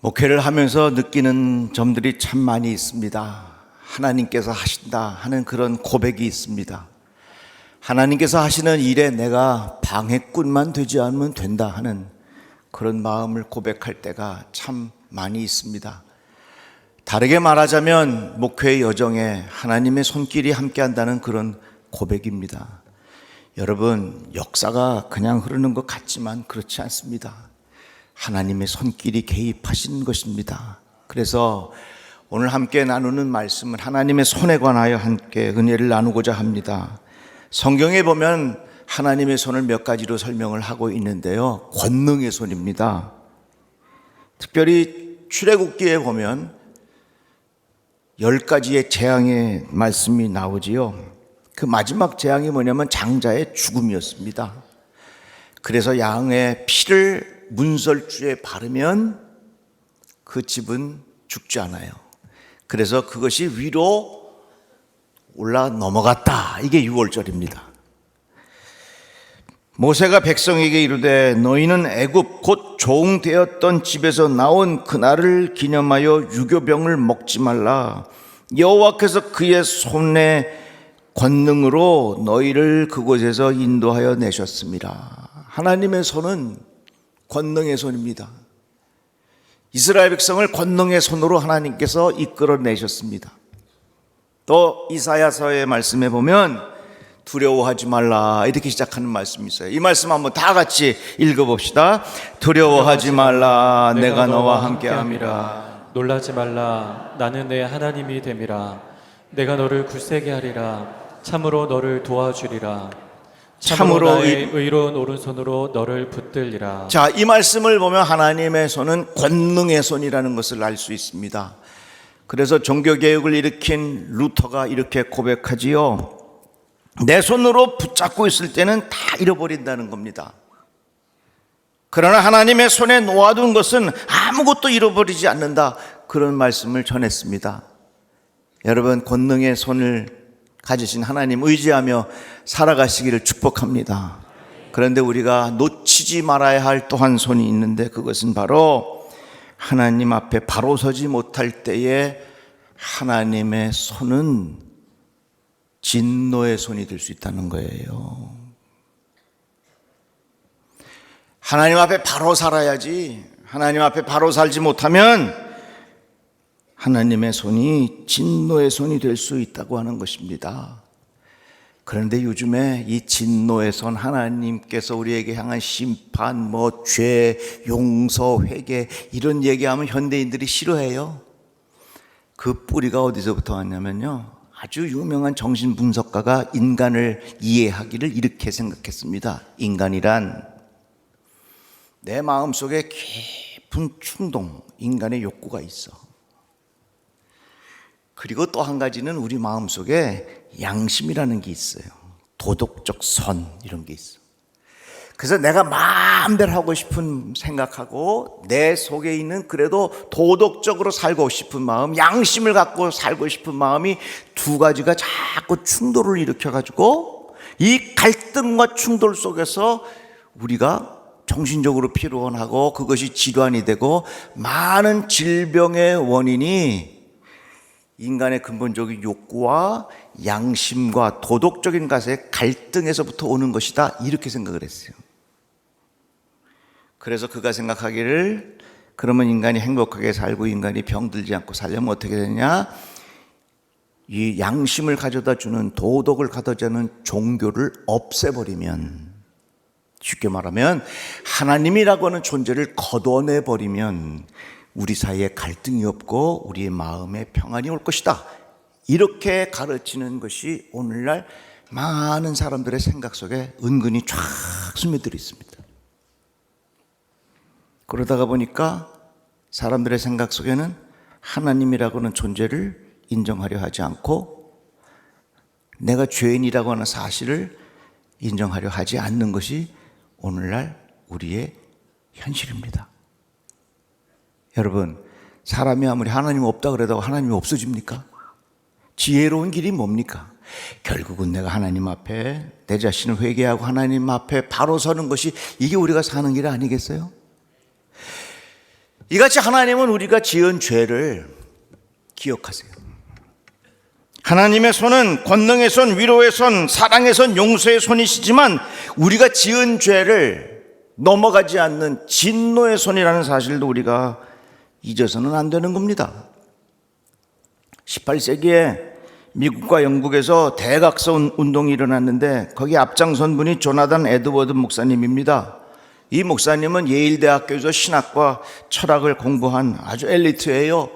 목회를 하면서 느끼는 점들이 참 많이 있습니다. 하나님께서 하신다 하는 그런 고백이 있습니다. 하나님께서 하시는 일에 내가 방해꾼만 되지 않으면 된다 하는 그런 마음을 고백할 때가 참 많이 있습니다. 다르게 말하자면 목회의 여정에 하나님의 손길이 함께한다는 그런 고백입니다. 여러분, 역사가 그냥 흐르는 것 같지만 그렇지 않습니다. 하나님의 손길이 개입하신 것입니다. 그래서 오늘 함께 나누는 말씀은 하나님의 손에 관하여 함께 은혜를 나누고자 합니다. 성경에 보면 하나님의 손을 몇 가지로 설명을 하고 있는데요, 권능의 손입니다. 특별히 출애굽기에 보면 10가지의 재앙의 말씀이 나오지요. 그 마지막 재앙이 뭐냐면 장자의 죽음이었습니다. 그래서 양의 피를 문설주에 바르면 그 집은 죽지 않아요. 그래서 그것이 위로 올라 넘어갔다. 이게 6월절입니다. 모세가 백성에게 이르되 너희는 애굽 곧 종되었던 집에서 나온 그날을 기념하여 유교병을 먹지 말라. 여호와께서 그의 손에 권능으로 너희를 그곳에서 인도하여 내셨습니다. 하나님의 손은 권능의 손입니다. 이스라엘 백성을 권능의 손으로 하나님께서 이끌어내셨습니다. 또 이사야서의 말씀에 보면 두려워하지 말라 이렇게 시작하는 말씀이 있어요. 이 말씀 한번 다 같이 읽어봅시다. 두려워하지 말라 내가 너와 함께함이라. 놀라지 말라 나는 내 하나님이 됨이라. 내가 너를 굳세게 하리라. 참으로 너를 도와주리라. 참으로 나의 의로운 오른손으로 너를 붙들리라. 자, 이 말씀을 보면 하나님의 손은 권능의 손이라는 것을 알 수 있습니다. 그래서 종교개혁을 일으킨 루터가 이렇게 고백하지요. 내 손으로 붙잡고 있을 때는 다 잃어버린다는 겁니다. 그러나 하나님의 손에 놓아둔 것은 아무것도 잃어버리지 않는다. 그런 말씀을 전했습니다. 여러분, 권능의 손을 가지신 하나님 의지하며 살아가시기를 축복합니다. 그런데 우리가 놓치지 말아야 할 또 한 손이 있는데 그것은 바로 하나님 앞에 바로 서지 못할 때에 하나님의 손은 진노의 손이 될 수 있다는 거예요. 하나님 앞에 바로 살아야지. 하나님 앞에 바로 살지 못하면 하나님의 손이 진노의 손이 될 수 있다고 하는 것입니다. 그런데 요즘에 이 진노의 손, 하나님께서 우리에게 향한 심판, 죄, 용서, 회개 이런 얘기하면 현대인들이 싫어해요. 그 뿌리가 어디서부터 왔냐면요, 아주 유명한 정신분석가가 인간을 이해하기를 이렇게 생각했습니다. 인간이란 내 마음속에 깊은 충동, 인간의 욕구가 있어. 그리고 또 한 가지는 우리 마음속에 양심이라는 게 있어요. 도덕적 선 이런 게 있어. 그래서 내가 마음대로 하고 싶은 생각하고 내 속에 있는 그래도 도덕적으로 살고 싶은 마음, 양심을 갖고 살고 싶은 마음이 두 가지가 자꾸 충돌을 일으켜가지고 이 갈등과 충돌 속에서 우리가 정신적으로 피로하고 그것이 질환이 되고 많은 질병의 원인이 인간의 근본적인 욕구와 양심과 도덕적인 것의 갈등에서부터 오는 것이다, 이렇게 생각을 했어요. 그래서 그가 생각하기를 그러면 인간이 행복하게 살고 인간이 병들지 않고 살려면 어떻게 되냐, 이 양심을 가져다 주는, 도덕을 가져다 주는 종교를 없애버리면, 쉽게 말하면 하나님이라고 하는 존재를 걷어내버리면 우리 사이에 갈등이 없고 우리의 마음에 평안이 올 것이다, 이렇게 가르치는 것이 오늘날 많은 사람들의 생각 속에 은근히 쫙 스며들어 있습니다. 그러다가 보니까 사람들의 생각 속에는 하나님이라고 하는 존재를 인정하려 하지 않고 내가 죄인이라고 하는 사실을 인정하려 하지 않는 것이 오늘날 우리의 현실입니다. 여러분, 사람이 아무리 하나님 없다 그러다가 하나님이 없어집니까? 지혜로운 길이 뭡니까? 결국은 내가 하나님 앞에 내 자신을 회개하고 하나님 앞에 바로 서는 것이 이게 우리가 사는 길 아니겠어요? 이같이 하나님은 우리가 지은 죄를 기억하세요. 하나님의 손은 권능의 손, 위로의 손, 사랑의 손, 용서의 손이시지만 우리가 지은 죄를 넘어가지 않는 진노의 손이라는 사실도 우리가 잊어서는 안 되는 겁니다. 18세기에 미국과 영국에서 대각선 운동이 일어났는데 거기 앞장선 분이 조나단 에드워드 목사님입니다. 이 목사님은 예일대학교에서 신학과 철학을 공부한 아주 엘리트예요.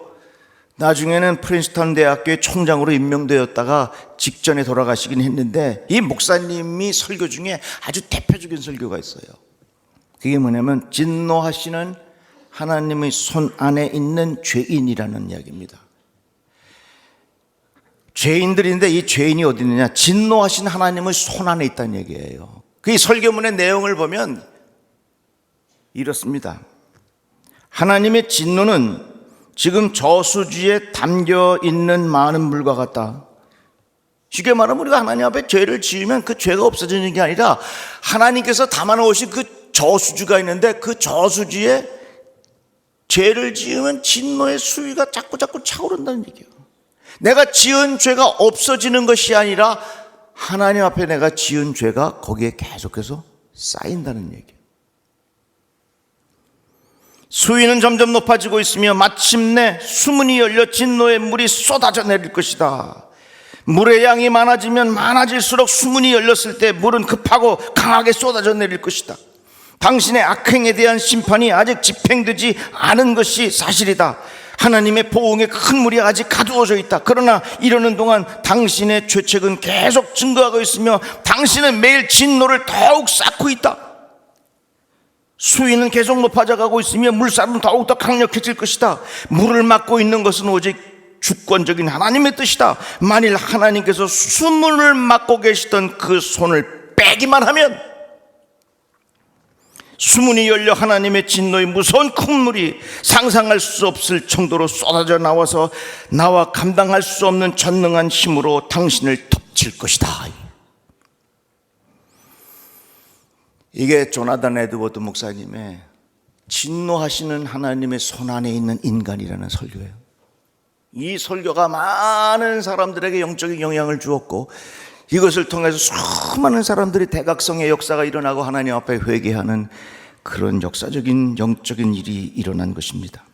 나중에는 프린스턴 대학교의 총장으로 임명되었다가 직전에 돌아가시긴 했는데 이 목사님이 설교 중에 아주 대표적인 설교가 있어요. 그게 뭐냐면 진노하시는 하나님의 손 안에 있는 죄인이라는 이야기입니다. 죄인들인데 이 죄인이 어디 있느냐? 진노하신 하나님의 손 안에 있다는 얘기예요. 그 설교문의 내용을 보면 이렇습니다. 하나님의 진노는 지금 저수지에 담겨 있는 많은 물과 같다. 쉽게 말하면 우리가 하나님 앞에 죄를 지으면 그 죄가 없어지는 게 아니라 하나님께서 담아놓으신 그 저수지가 있는데 그 저수지에 죄를 지으면 진노의 수위가 자꾸 차오른다는 얘기예요. 내가 지은 죄가 없어지는 것이 아니라 하나님 앞에 내가 지은 죄가 거기에 계속해서 쌓인다는 얘기예요. 수위는 점점 높아지고 있으며 마침내 수문이 열려 진노의 물이 쏟아져 내릴 것이다. 물의 양이 많아지면 많아질수록 수문이 열렸을 때 물은 급하고 강하게 쏟아져 내릴 것이다. 당신의 악행에 대한 심판이 아직 집행되지 않은 것이 사실이다. 하나님의 보응의 큰 물이 아직 가두어져 있다. 그러나 이러는 동안 당신의 죄책은 계속 증거하고 있으며 당신은 매일 진노를 더욱 쌓고 있다. 수위는 계속 높아져 가고 있으며 물살은 더욱더 강력해질 것이다. 물을 막고 있는 것은 오직 주권적인 하나님의 뜻이다. 만일 하나님께서 수문을 막고 계시던 그 손을 빼기만 하면 수문이 열려 하나님의 진노의 무서운 큰 물이 상상할 수 없을 정도로 쏟아져 나와서 나와 감당할 수 없는 전능한 힘으로 당신을 덮칠 것이다. 이게 조나단 에드워드 목사님의 진노하시는 하나님의 손 안에 있는 인간이라는 설교예요. 이 설교가 많은 사람들에게 영적인 영향을 주었고 이것을 통해서 수많은 사람들이 대각성의 역사가 일어나고 하나님 앞에 회개하는 그런 역사적인 영적인 일이 일어난 것입니다.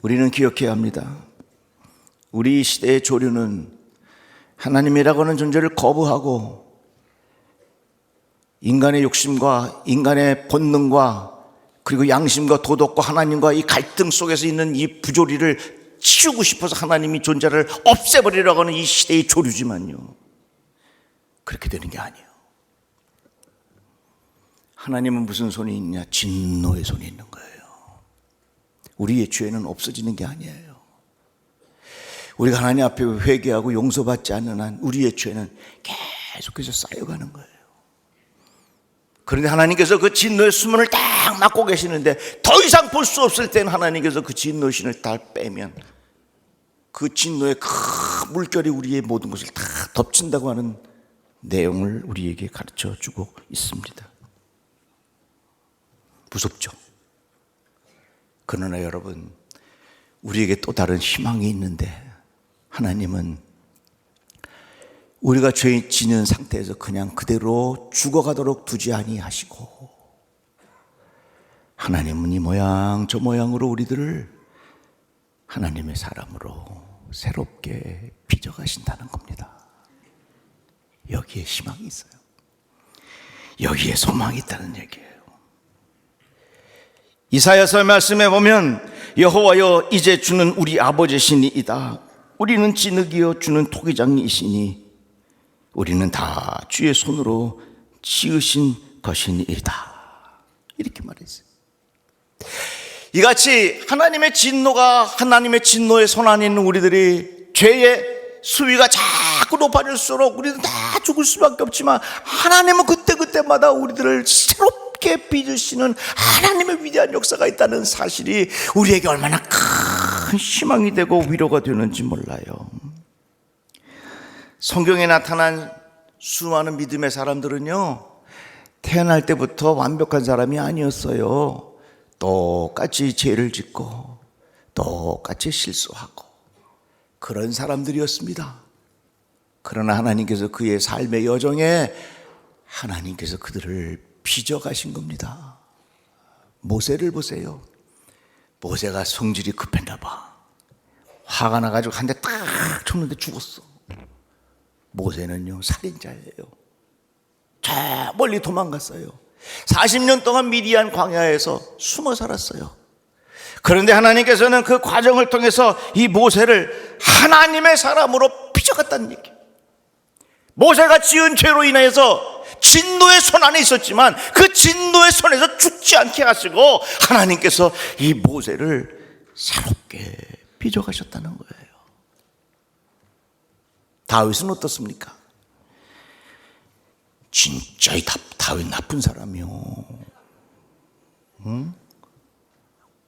우리는 기억해야 합니다. 우리 시대의 조류는 하나님이라고 하는 존재를 거부하고 인간의 욕심과 인간의 본능과 그리고 양심과 도덕과 하나님과 이 갈등 속에서 있는 이 부조리를 치우고 싶어서 하나님이 존재를 없애버리려고 하는 이 시대의 조류지만요, 그렇게 되는 게 아니에요. 하나님은 무슨 손이 있냐? 진노의 손이 있는 거예요. 우리의 죄는 없어지는 게 아니에요. 우리가 하나님 앞에 회개하고 용서받지 않는 한 우리의 죄는 계속해서 쌓여가는 거예요. 그런데 하나님께서 그 진노의 수문을 딱 막고 계시는데 더 이상 볼 수 없을 때는 하나님께서 그 진노의 신을 다 빼면 그 진노의 큰 물결이 우리의 모든 것을 다 덮친다고 하는 내용을 우리에게 가르쳐 주고 있습니다. 무섭죠? 그러나 여러분, 우리에게 또 다른 희망이 있는데 하나님은 우리가 죄 지는 상태에서 그냥 그대로 죽어가도록 두지 아니하시고 하나님은 이 모양 저 모양으로 우리들을 하나님의 사람으로 새롭게 빚어가신다는 겁니다. 여기에 희망이 있어요. 여기에 소망이 있다는 얘기예요. 이사야서 말씀에 보면 여호와여 이제 주는 우리 아버지시니이다. 우리는 진흙이여 주는 토기장이시니 우리는 다 주의 손으로 지으신 것이니이다. 이렇게 말했어요. 이같이 하나님의 진노가 하나님의 진노의 손 안에 있는 우리들이 죄의 수위가 자꾸 높아질수록 우리는 다 죽을 수밖에 없지만 하나님은 그때그때마다 우리들을 새롭게 빚으시는 하나님의 위대한 역사가 있다는 사실이 우리에게 얼마나 큰 희망이 되고 위로가 되는지 몰라요. 성경에 나타난 수많은 믿음의 사람들은요, 태어날 때부터 완벽한 사람이 아니었어요. 똑같이 죄를 짓고 똑같이 실수하고 그런 사람들이었습니다. 그러나 하나님께서 그의 삶의 여정에 하나님께서 그들을 빚어가신 겁니다. 모세를 보세요. 모세가 성질이 급했나 봐. 화가 나가지고 한 대 딱 쳤는데 죽었어. 모세는요, 살인자예요. 저 멀리 도망갔어요. 40년 동안 미디안 광야에서 숨어 살았어요. 그런데 하나님께서는 그 과정을 통해서 이 모세를 하나님의 사람으로 빚어갔다는 얘기예요. 모세가 지은 죄로 인해서 진노의 손 안에 있었지만 그 진노의 손에서 죽지 않게 하시고 하나님께서 이 모세를 새롭게 빚어가셨다는 거예요. 다윗은 어떻습니까? 진짜 이 다윗 나쁜 사람이요. 응?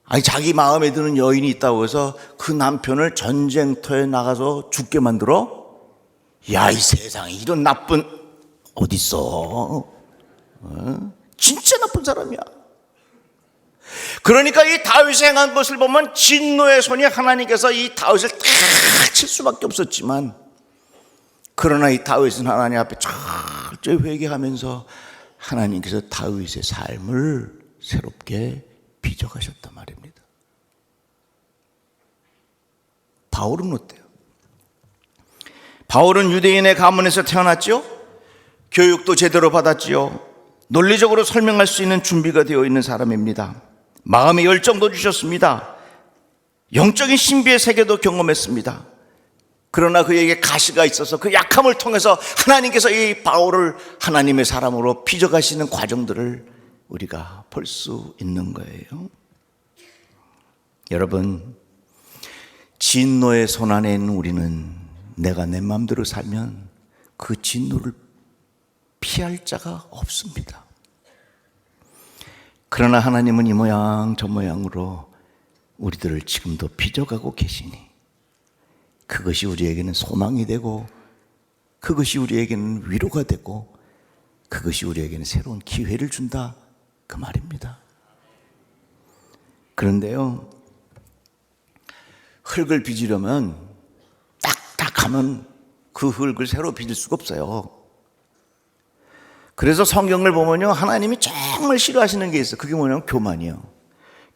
아니 자기 마음에 드는 여인이 있다고 해서 그 남편을 전쟁터에 나가서 죽게 만들어? 야, 이 세상에 이런 나쁜 어딨어? 진짜 나쁜 사람이야. 그러니까 이 다윗이 행한 것을 보면 진노의 손이 하나님께서 이 다윗을 다 칠 수밖에 없었지만, 그러나 이 다윗은 하나님 앞에 철저히 회개하면서 하나님께서 다윗의 삶을 새롭게 빚어가셨단 말입니다. 바울은 어때요? 바울은 유대인의 가문에서 태어났죠. 교육도 제대로 받았지요. 논리적으로 설명할 수 있는 준비가 되어 있는 사람입니다. 마음의 열정도 주셨습니다. 영적인 신비의 세계도 경험했습니다. 그러나 그에게 가시가 있어서 그 약함을 통해서 하나님께서 이 바울을 하나님의 사람으로 빚어가시는 과정들을 우리가 볼 수 있는 거예요. 여러분, 진노의 손 안에 있는 우리는 내가 내 마음대로 살면 그 진노를 피할 자가 없습니다. 그러나 하나님은 이 모양 저 모양으로 우리들을 지금도 빚어가고 계시니 그것이 우리에게는 소망이 되고 그것이 우리에게는 위로가 되고 그것이 우리에게는 새로운 기회를 준다, 그 말입니다. 그런데요, 흙을 빚으려면 딱딱하면 그 흙을 새로 빚을 수가 없어요. 그래서 성경을 보면요, 하나님이 정말 싫어하시는 게 있어요. 그게 뭐냐면 교만이요.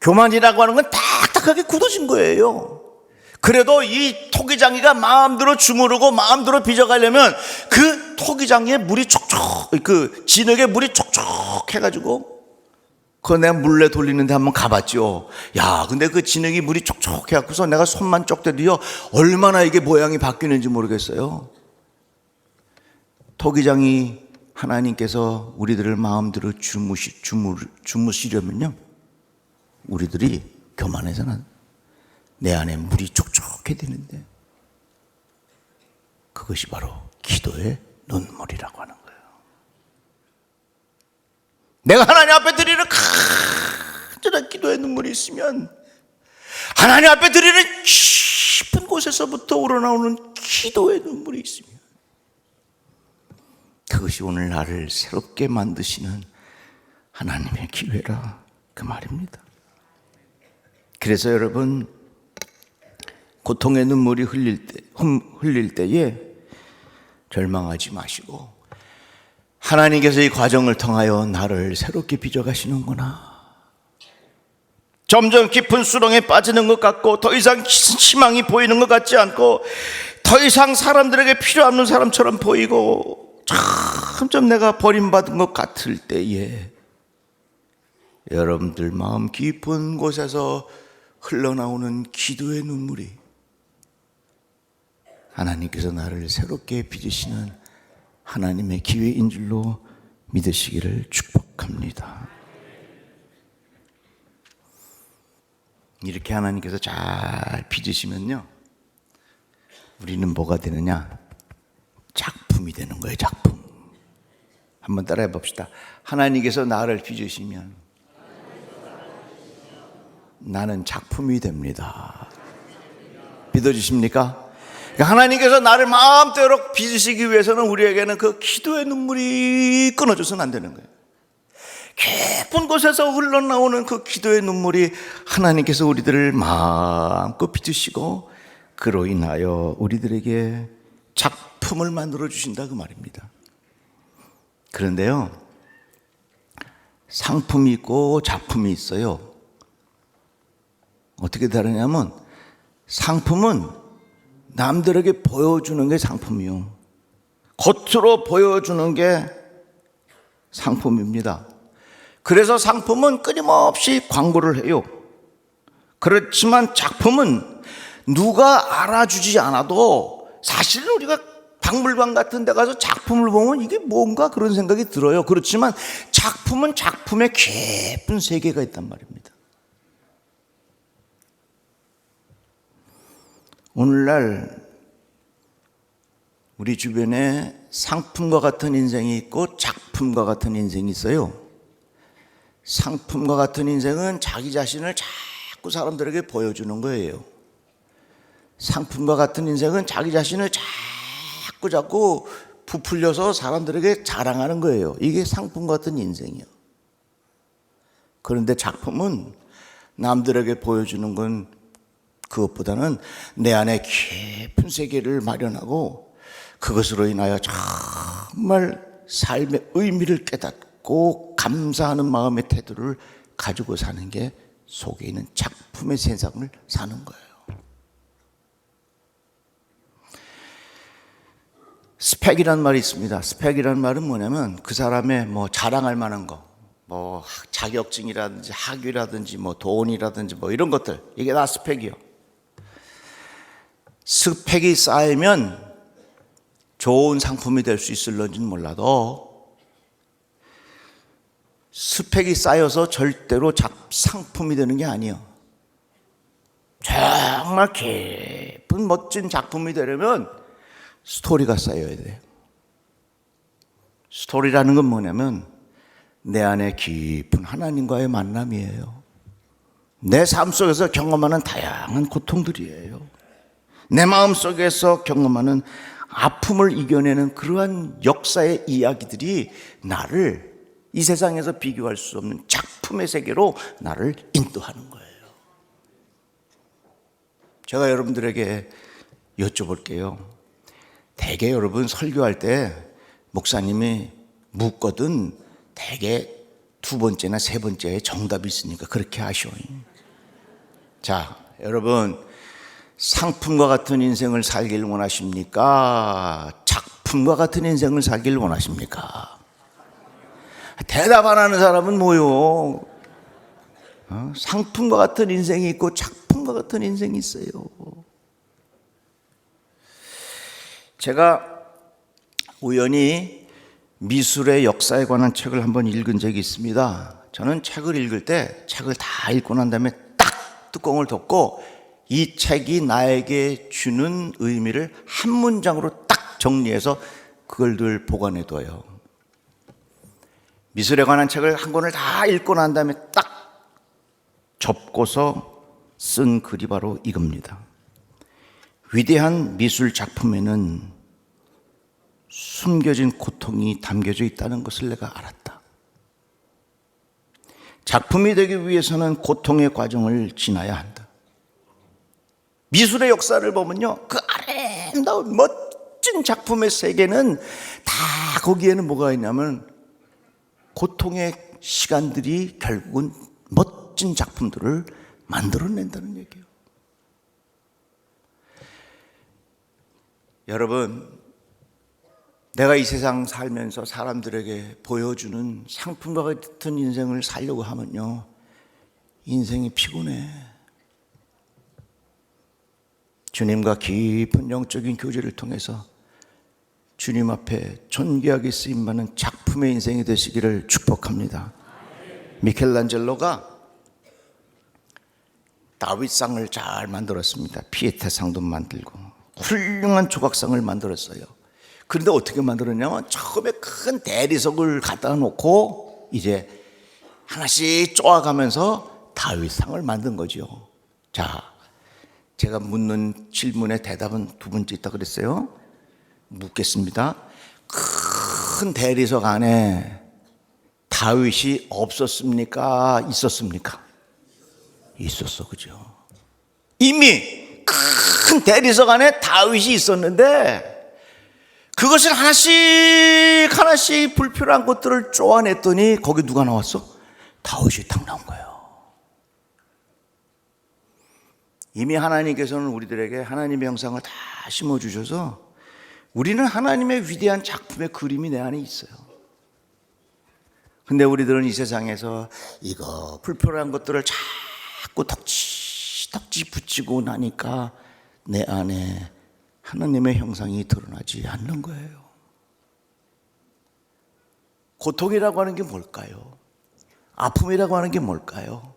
교만이라고 하는 건 딱딱하게 굳어진 거예요. 그래도 이 토기장이가 마음대로 주무르고 마음대로 빚어가려면 그 토기장에 물이 촉촉, 그 진흙에 물이 촉촉 해가지고, 그거 내가 물레 돌리는데 한번 가봤죠. 야, 근데 그 진흙이 물이 촉촉 해갖고서 내가 손만 쪽대도요, 얼마나 이게 모양이 바뀌는지 모르겠어요. 토기장이 하나님께서 우리들을 마음대로 주무시려면요, 우리들이 교만해서는 내 안에 물이 촉촉해야 되는데, 그것이 바로 기도의 눈물이라고 하는 거예요. 내가 하나님 앞에 드리는 간절한 기도의 눈물이 있으면, 하나님 앞에 드리는 깊은 곳에서부터 우러나오는 기도의 눈물이 있으면, 그것이 오늘 나를 새롭게 만드시는 하나님의 기회라, 그 말입니다. 그래서 여러분, 고통의 눈물이 흘릴 때에 절망하지 마시고, 하나님께서 이 과정을 통하여 나를 새롭게 빚어가시는구나. 점점 깊은 수렁에 빠지는 것 같고 더 이상 희망이 보이는 것 같지 않고 더 이상 사람들에게 필요 없는 사람처럼 보이고 점점 내가 버림받은 것 같을 때에 여러분들 마음 깊은 곳에서 흘러나오는 기도의 눈물이 하나님께서 나를 새롭게 빚으시는 하나님의 기회인 줄로 믿으시기를 축복합니다. 이렇게 하나님께서 잘 빚으시면요, 우리는 뭐가 되느냐? 작품이 되는 거예요. 작품. 한번 따라해 봅시다. 하나님께서 나를 빚으시면 나는 작품이 됩니다. 믿어주십니까? 하나님께서 나를 마음대로 빚으시기 위해서는 우리에게는 그 기도의 눈물이 끊어져서는 안 되는 거예요. 깊은 곳에서 흘러나오는 그 기도의 눈물이 하나님께서 우리들을 마음껏 빚으시고 그로 인하여 우리들에게 작품을 만들어 주신다 그 말입니다. 그런데요, 상품이 있고 작품이 있어요. 어떻게 다르냐면 상품은 남들에게 보여주는 게 상품이요. 겉으로 보여주는 게 상품입니다. 그래서 상품은 끊임없이 광고를 해요. 그렇지만 작품은 누가 알아주지 않아도 사실은 우리가 박물관 같은 데 가서 작품을 보면 이게 뭔가 그런 생각이 들어요. 그렇지만 작품은 작품의 깊은 세계가 있단 말입니다. 오늘날 우리 주변에 상품과 같은 인생이 있고 작품과 같은 인생이 있어요. 상품과 같은 인생은 자기 자신을 자꾸 사람들에게 보여주는 거예요. 상품과 같은 인생은 자기 자신을 자꾸 부풀려서 사람들에게 자랑하는 거예요. 이게 상품 같은 인생이요. 그런데 작품은 남들에게 보여주는 건 그것보다는 내 안에 깊은 세계를 마련하고 그것으로 인하여 정말 삶의 의미를 깨닫고 감사하는 마음의 태도를 가지고 사는 게 속에 있는 작품의 세상을 사는 거예요. 스펙이라는 말이 있습니다. 스펙이라는 말은 뭐냐면 그 사람의 뭐 자랑할 만한 거, 뭐 자격증이라든지 학위라든지 뭐 돈이라든지 뭐 이런 것들, 이게 다 스펙이요. 스펙이 쌓이면 좋은 상품이 될 수 있을런지는 몰라도 스펙이 쌓여서 절대로 상품이 되는 게 아니에요. 정말 깊은 멋진 작품이 되려면 스토리가 쌓여야 돼요. 스토리라는 건 뭐냐면 내 안에 깊은 하나님과의 만남이에요. 내 삶 속에서 경험하는 다양한 고통들이에요. 내 마음 속에서 경험하는 아픔을 이겨내는 그러한 역사의 이야기들이 나를 이 세상에서 비교할 수 없는 작품의 세계로 나를 인도하는 거예요. 제가 여러분들에게 여쭤볼게요. 대개 여러분 설교할 때 목사님이 묻거든 대개 두 번째나 세 번째에 정답이 있으니까 그렇게 하시오. 자, 여러분 상품과 같은 인생을 살길 원하십니까? 작품과 같은 인생을 살길 원하십니까? 대답 안 하는 사람은 뭐요? 상품과 같은 인생이 있고 작품과 같은 인생이 있어요. 제가 우연히 미술의 역사에 관한 책을 한번 읽은 적이 있습니다. 저는 책을 읽을 때 책을 다 읽고 난 다음에 딱 뚜껑을 덮고 이 책이 나에게 주는 의미를 한 문장으로 딱 정리해서 그걸 늘 보관해 둬요. 미술에 관한 책을 한 권을 다 읽고 난 다음에 딱 접고서 쓴 글이 바로 이겁니다. 위대한 미술 작품에는 숨겨진 고통이 담겨져 있다는 것을 내가 알았다. 작품이 되기 위해서는 고통의 과정을 지나야 한다. 미술의 역사를 보면요, 그 아름다운 멋진 작품의 세계는 다 거기에는 뭐가 있냐면 고통의 시간들이 결국은 멋진 작품들을 만들어낸다는 얘기예요. 여러분, 내가 이 세상 살면서 사람들에게 보여주는 상품과 같은 인생을 살려고 하면요, 인생이 피곤해. 주님과 깊은 영적인 교제를 통해서 주님 앞에 존귀하게 쓰임받는 작품의 인생이 되시기를 축복합니다. 미켈란젤로가 다윗상을 잘 만들었습니다. 피에타상도 만들고 훌륭한 조각상을 만들었어요. 그런데 어떻게 만들었냐면 처음에 큰 대리석을 갖다 놓고 이제 하나씩 쪼아가면서 다윗상을 만든 거죠. 자, 제가 묻는 질문의 대답은 두 번째 있다 다윗이 없었습니까? 있었습니까? 있었어, 그죠? 이미 큰 대리석 안에 다윗이 있었는데 그것을 하나씩 불필요한 것들을 쪼아냈더니 거기 누가 나왔어? 다윗이 딱 나온 거예요. 이미 하나님께서는 우리들에게 하나님의 형상을 다 심어주셔서 우리는 하나님의 위대한 작품의 그림이 내 안에 있어요. 근데 우리들은 이 세상에서 이거 불필요한 것들을 자꾸 덕지 붙이고 나니까 내 안에 하나님의 형상이 드러나지 않는 거예요. 고통이라고 하는 게 뭘까요? 아픔이라고 하는 게 뭘까요?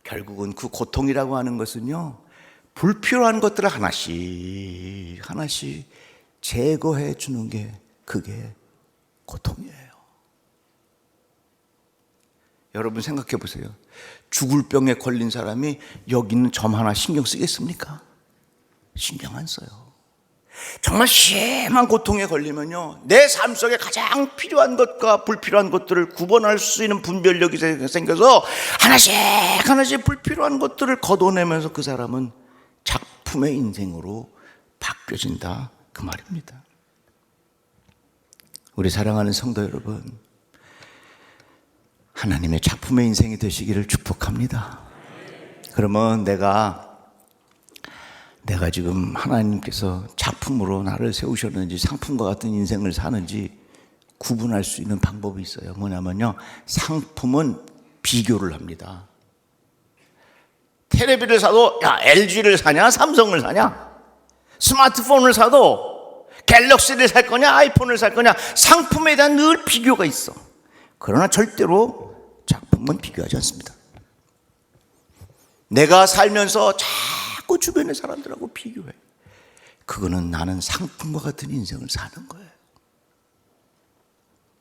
결국은 그 고통이라고 하는 것은요, 불필요한 것들을 하나씩 제거해 주는 게 그게 고통이에요. 여러분 생각해 보세요. 죽을 병에 걸린 사람이 여기 있는 점 하나 신경 쓰겠습니까? 신경 안 써요. 정말 심한 고통에 걸리면요, 내 삶 속에 가장 필요한 것과 불필요한 것들을 구분할 수 있는 분별력이 생겨서 하나씩 불필요한 것들을 걷어내면서 그 사람은 작품의 인생으로 바뀌어진다, 그 말입니다. 우리 사랑하는 성도 여러분, 하나님의 작품의 인생이 되시기를 축복합니다. 그러면 내가 지금 하나님께서 작품으로 나를 세우셨는지 상품과 같은 인생을 사는지 구분할 수 있는 방법이 있어요. 뭐냐면요, 상품은 비교를 합니다. 텔레비를 사도 LG를 사냐 삼성을 사냐, 스마트폰을 사도 갤럭시를 살 거냐 아이폰을 살 거냐, 상품에 대한 늘 비교가 있어. 그러나 절대로 작품은 비교하지 않습니다. 내가 살면서 자꾸 주변의 사람들하고 비교해. 그거는 나는 상품과 같은 인생을 사는 거예요.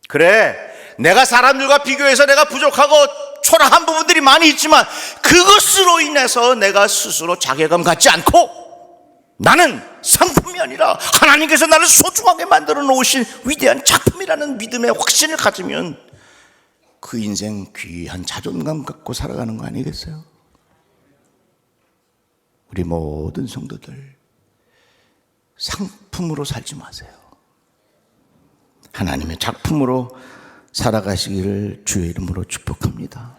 그래, 내가 사람들과 비교해서 내가 부족하고 초라한 부분들이 많이 있지만 그것으로 인해서 내가 스스로 자괴감 갖지 않고 나는 상품이 아니라 하나님께서 나를 소중하게 만들어 놓으신 위대한 작품이라는 믿음의 확신을 가지면 그 인생 귀한 자존감 갖고 살아가는 거 아니겠어요? 우리 모든 성도들 상품으로 살지 마세요. 하나님의 작품으로 살아가시기를 주의 이름으로 축복합니다.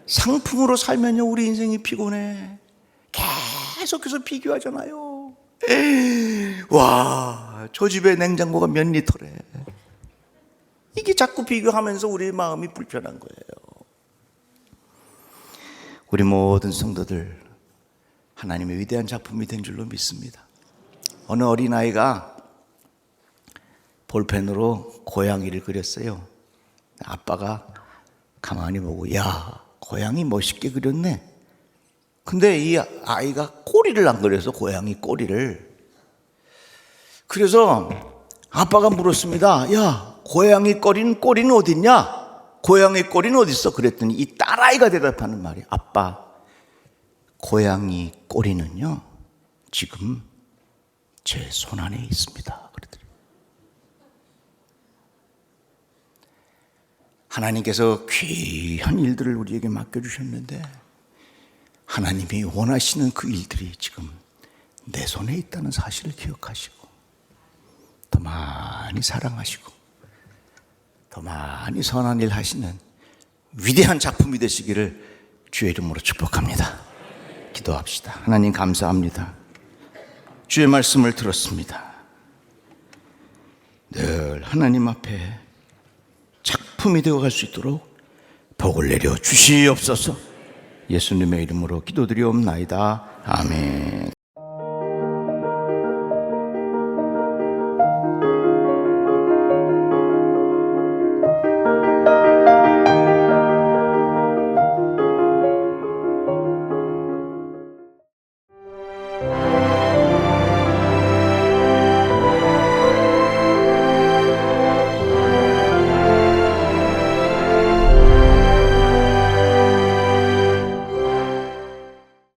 상품으로 살면요, 우리 인생이 피곤해. 계속해서 비교하잖아요. 와, 저 집에 냉장고가 몇 리터래. 이게 자꾸 비교하면서 우리 마음이 불편한 거예요. 우리 모든 성도들 하나님의 위대한 작품이 된 줄로 믿습니다. 어느 어린아이가 볼펜으로 고양이를 그렸어요. 아빠가 가만히 보고, 야, 고양이 멋있게 그렸네. 근데 이 아이가 꼬리를 안 그려서 고양이 꼬리를. 그래서 아빠가 물었습니다. 야, 고양이 꼬리는 어딨냐? 고양이 꼬리는 어디 있어? 그랬더니 이 딸아이가 대답하는 말이, 아빠, 고양이 꼬리는요 지금 제 손 안에 있습니다. 그러더래요. 하나님께서 귀한 일들을 우리에게 맡겨주셨는데 하나님이 원하시는 그 일들이 지금 내 손에 있다는 사실을 기억하시고 더 많이 사랑하시고 더 많이 선한 일 하시는 위대한 작품이 되시기를 주의 이름으로 축복합니다. 기도합시다. 하나님 감사합니다. 주의 말씀을 들었습니다. 늘 하나님 앞에 작품이 되어갈 수 있도록 복을 내려 주시옵소서. 예수님의 이름으로 기도드리옵나이다. 아멘.